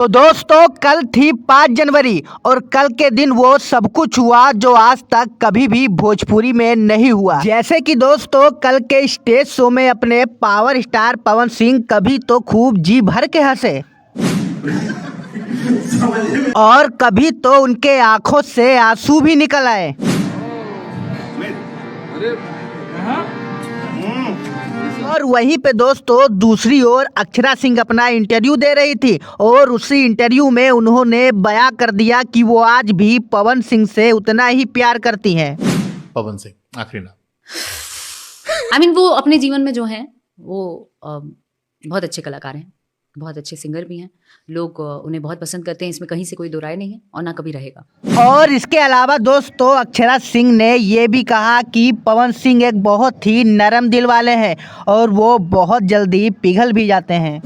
तो दोस्तों कल थी 5 जनवरी और कल के दिन वो सब कुछ हुआ जो आज तक कभी भी भोजपुरी में नहीं हुआ। जैसे कि दोस्तों कल के स्टेज शो में अपने पावर स्टार पवन सिंह कभी तो खूब जी भर के हंसे और कभी तो उनके आंखों से आंसू भी निकल आए। और वहीं पे दोस्तों दूसरी ओर अक्षरा सिंह अपना इंटरव्यू दे रही थी और उसी इंटरव्यू में उन्होंने बयां कर दिया कि वो आज भी पवन सिंह से उतना ही प्यार करती हैं। पवन सिंह आखिरी नाम। I mean, वो अपने जीवन में जो हैं वो बहुत अच्छे कलाकार हैं, बहुत अच्छे सिंगर भी हैं। लोग उन्हें बहुत पसंद करते हैं, इसमें कहीं से कोई दो राय नहीं है और ना कभी रहेगा। और इसके अलावा दोस्तों अक्षरा सिंह ने ये भी कहा कि पवन सिंह एक बहुत ही नरम दिल वाले हैं और वो बहुत जल्दी पिघल भी जाते हैं।